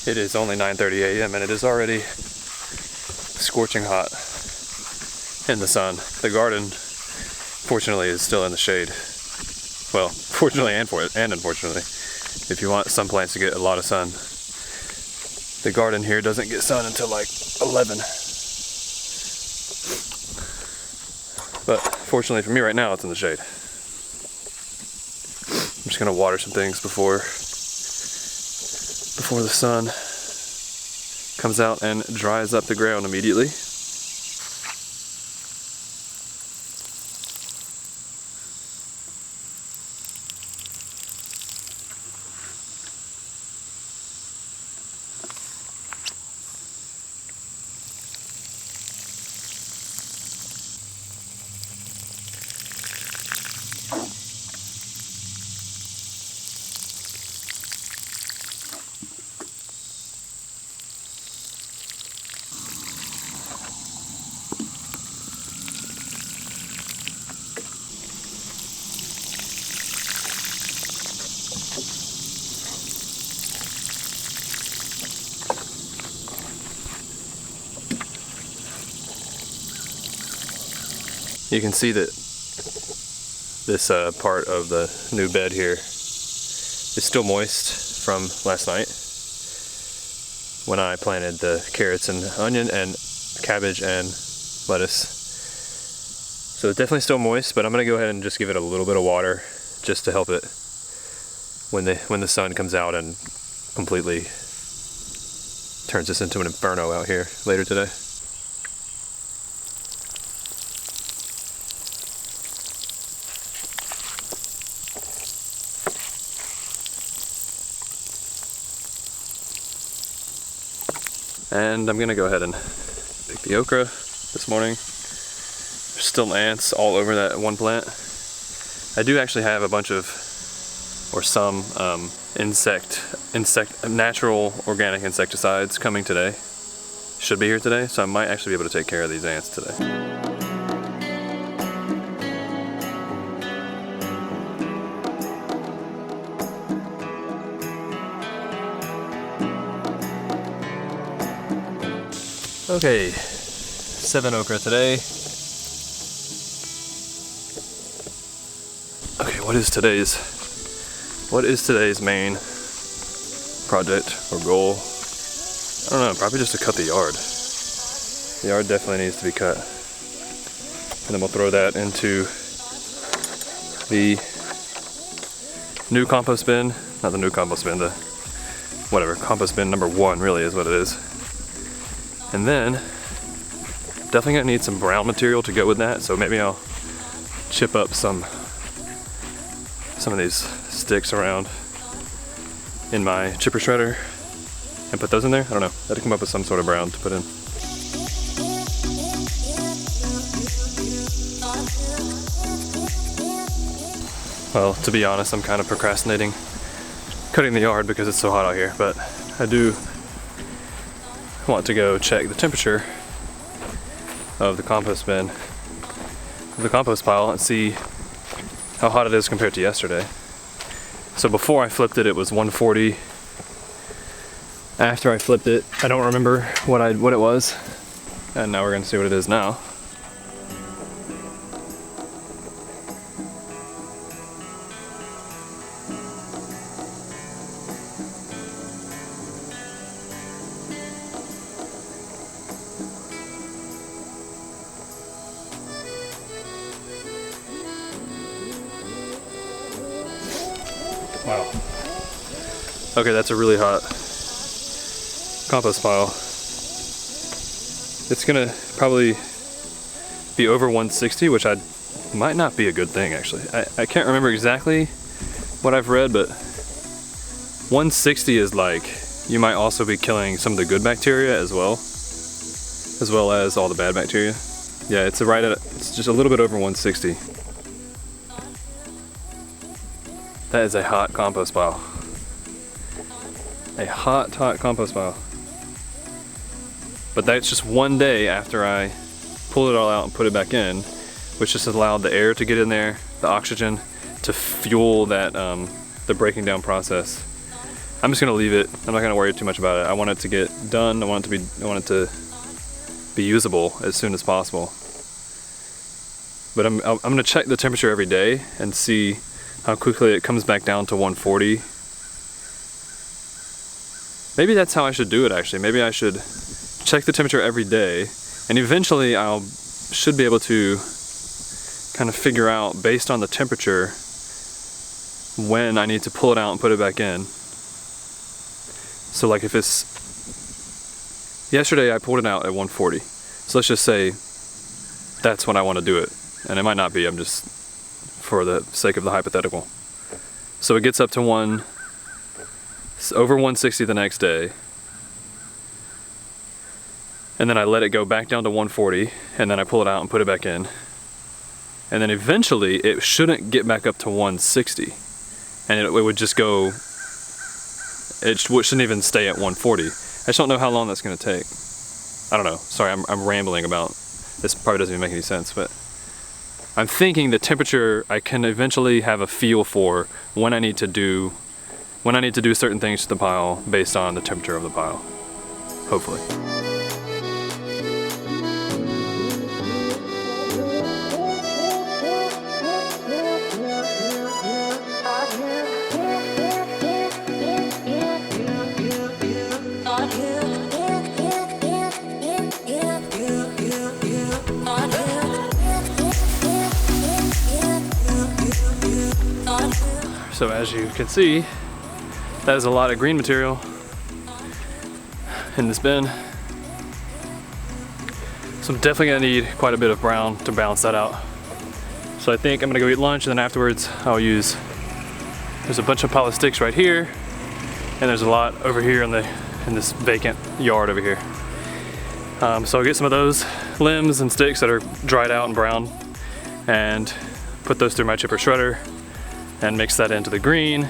It is only 9:30 a.m. and it is already scorching hot in the sun. The garden, fortunately, is still in the shade. Well, fortunately and unfortunately. If you want some plants to get a lot of sun, the garden here doesn't get sun until like 11. But fortunately for me right now, it's in the shade. I'm just gonna water some things before the sun comes out and dries up the ground immediately. You can see that this part of the new bed here is still moist from last night when I planted the carrots and onion and cabbage and lettuce. So it's definitely still moist, but I'm gonna go ahead and just give it a little bit of water just to help it when the sun comes out and completely turns this into an inferno out here later today. And I'm gonna go ahead and pick the okra this morning. There's still ants all over that one plant. I do actually have a bunch of, or some, natural organic insecticides coming today. Should be here today, so I might actually be able to take care of these ants today. Okay, 7 okra today. Okay, what is today's main project or goal? I don't know, probably just to cut the yard. The yard definitely needs to be cut. And then we'll throw that into the new compost bin. Not the new compost bin, the whatever, compost bin number 1 really is what it is. And then, definitely gonna need some brown material to go with that, so maybe I'll chip up some of these sticks around in my chipper shredder and put those in there. I don't know, I had to come up with some sort of brown to put in. Well, to be honest, I'm kind of procrastinating cutting the yard because it's so hot out here, but I do want to go check the temperature of the compost bin, of the compost pile, and see how hot it is compared to yesterday. So before I flipped it, it was 140. After I flipped it, I don't remember what it was, and now we're gonna see what it is now. Wow. Okay, that's a really hot compost pile. It's gonna probably be over 160, which might not be a good thing actually. I can't remember exactly what I've read, but 160 is like, you might also be killing some of the good bacteria as well as all the bad bacteria. Yeah, it's just a little bit over 160. That is a hot compost pile. A hot compost pile. But that's just one day after I pulled it all out and put it back in, which just allowed the air to get in there, the oxygen, to fuel that the breaking down process I'm just gonna leave it. I'm not gonna worry too much about it. I want it to get done. I want it to be usable as soon as possible. But I'm gonna check the temperature every day and see how quickly it comes back down to 140. Maybe that's how I should do it actually. Maybe I should check the temperature every day, and eventually should be able to kind of figure out based on the temperature when I need to pull it out and put it back in. So like if it's, yesterday I pulled it out at 140. So let's just say that's when I want to do it. And it might not be, I'm just, for the sake of the hypothetical. So it gets up to over 160 the next day. And then I let it go back down to 140, and then I pull it out and put it back in. And then eventually it shouldn't get back up to 160. And it would just go, it shouldn't even stay at 140. I just don't know how long that's gonna take. I don't know, sorry, I'm rambling about, this probably doesn't even make any sense, but I'm thinking the temperature I can eventually have a feel for when I need to do certain things to the pile based on the temperature of the pile, hopefully. So as you can see, that is a lot of green material in this bin. So I'm definitely gonna need quite a bit of brown to balance that out. So I think I'm gonna go eat lunch, and then afterwards there's a bunch of pile of sticks right here, and there's a lot over here in this vacant yard over here. So I'll get some of those limbs and sticks that are dried out and brown and put those through my chipper shredder and mix that into the green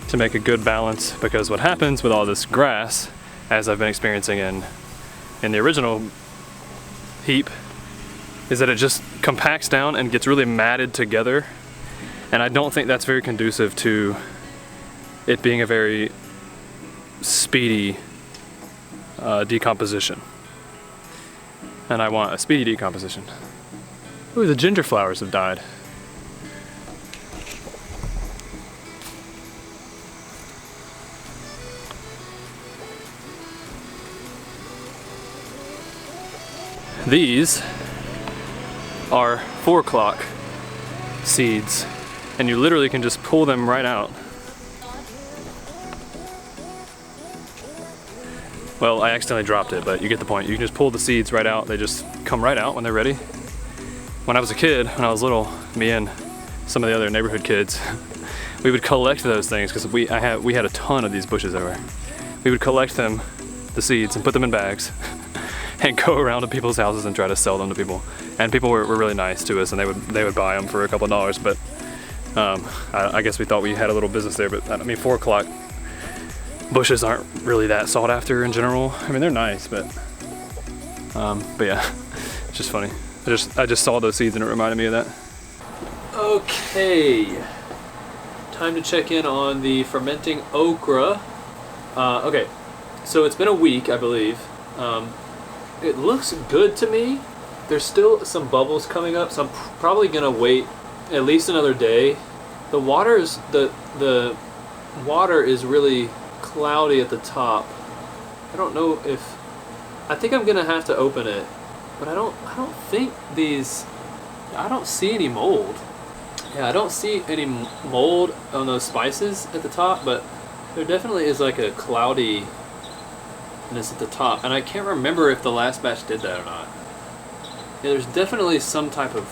to make a good balance, because what happens with all this grass, as I've been experiencing in the original heap, is that it just compacts down and gets really matted together, and I don't think that's very conducive to it being a very speedy decomposition. And I want a speedy decomposition. Ooh, the ginger flowers have died. These are 4 o'clock seeds, and you literally can just pull them right out. Well, I accidentally dropped it, but you get the point. You can just pull the seeds right out. They just come right out when they're ready. When I was a kid, when I was little, me and some of the other neighborhood kids, we would collect those things because we had a ton of these bushes everywhere. We would collect them, the seeds, and put them in bags and go around to people's houses and try to sell them to people. And people were really nice to us, and they would buy them for a couple of dollars. But I guess we thought we had a little business there. But I mean, 4 o'clock bushes aren't really that sought after in general. I mean, they're nice, but yeah, it's just funny. I just saw those seeds and it reminded me of that. Okay, time to check in on the fermenting okra. Okay, so it's been a week, I believe. It looks good to me. There's still some bubbles coming up, so I'm probably gonna wait at least another day. The water is really cloudy at the top. I don't know if, I think I'm gonna have to open it, but I don't think I don't see any mold. Yeah, I don't see any mold on those spices at the top, but there definitely is like a cloudiness at the top, and I can't remember if the last batch did that or not. Yeah, there's definitely some type of,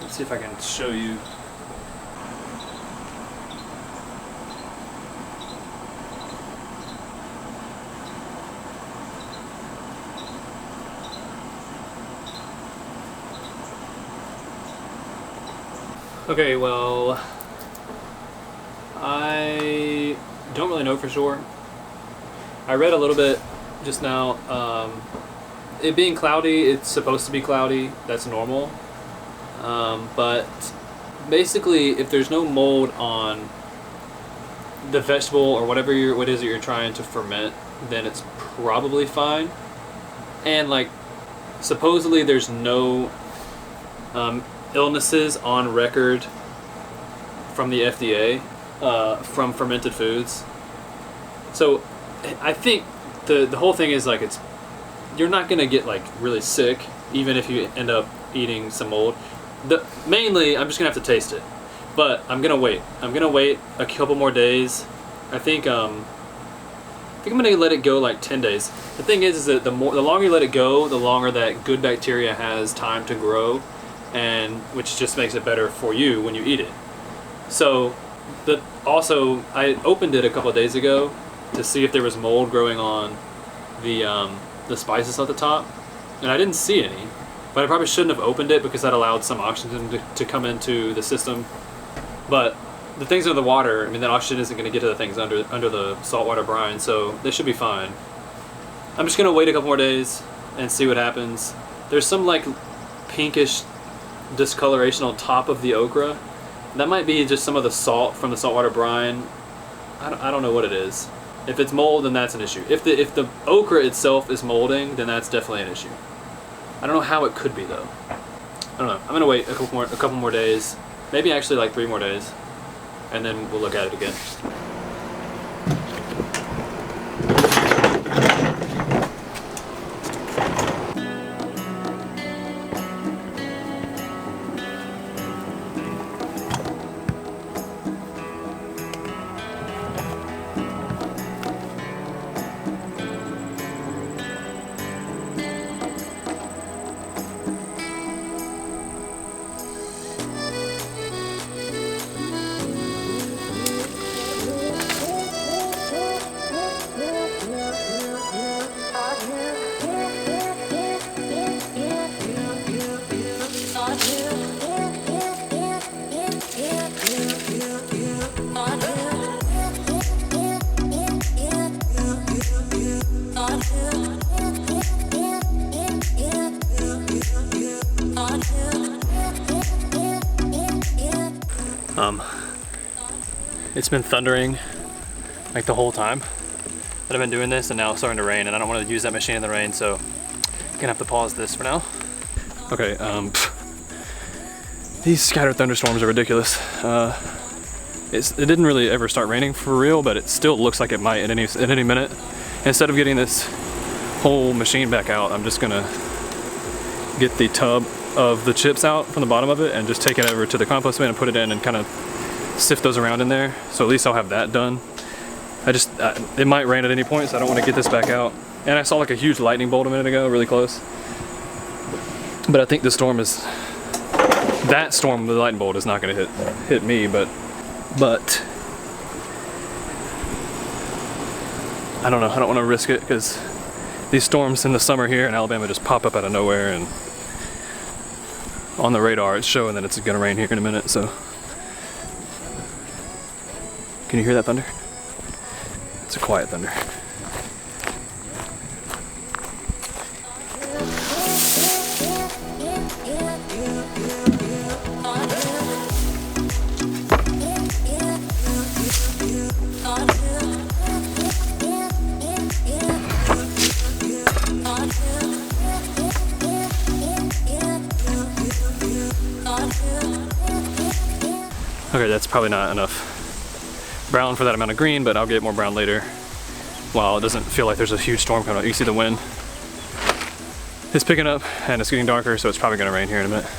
let's see if I can show you. Okay, well, I don't really know for sure. I read a little bit just now. It being cloudy, it's supposed to be cloudy. That's normal. But basically, if there's no mold on the vegetable or whatever what is it you're trying to ferment, then it's probably fine. And like, supposedly there's no illnesses on record from the FDA from fermented foods. So I think the whole thing is like, you're not gonna get like really sick even if you end up eating some mold. Mainly I'm just gonna have to taste it, but I'm gonna wait a couple more days. I think I'm gonna let it go like 10 days. The thing is that the longer you let it go, the longer that good bacteria has time to grow, and which just makes it better for you when you eat it. So also I opened it a couple of days ago to see if there was mold growing on the spices at the top, and I didn't see any. But I probably shouldn't have opened it because that allowed some oxygen to come into the system. But the things under the water, I mean, that oxygen isn't going to get to the things under the saltwater brine, so they should be fine. I'm just going to wait a couple more days and see what happens. There's some like pinkish discoloration on top of the okra. That might be just some of the salt from the saltwater brine. I don't know what it is. If it's mold, then that's an issue. If the okra itself is molding, then that's definitely an issue. I don't know how it could be though. I don't know. I'm gonna wait a couple more days, maybe actually like 3 more days, and then we'll look at it again. It's been thundering like the whole time that I've been doing this, and now it's starting to rain, and I don't want to use that machine in the rain, so I'm gonna have to pause this for now. Okay, these scattered thunderstorms are ridiculous. It didn't really ever start raining for real, but it still looks like it might at any minute. Instead of getting this whole machine back out, I'm just gonna get the tub of the chips out from the bottom of it and just take it over to the compost bin and put it in and kind of sift those around in there. So at least I'll have that done. It might rain at any point, so I don't want to get this back out. And I saw like a huge lightning bolt a minute ago, really close. But I think the storm is, that storm, the lightning bolt is not going to hit me, but I don't know. I don't want to risk it because these storms in the summer here in Alabama just pop up out of nowhere, and on the radar it's showing that it's going to rain here in a minute. So can you hear that thunder? It's a quiet thunder. Okay, that's probably not enough brown for that amount of green, but I'll get more brown later while it doesn't feel like there's a huge storm coming up. You can see the wind is picking up and it's getting darker, so it's probably gonna rain here in a minute.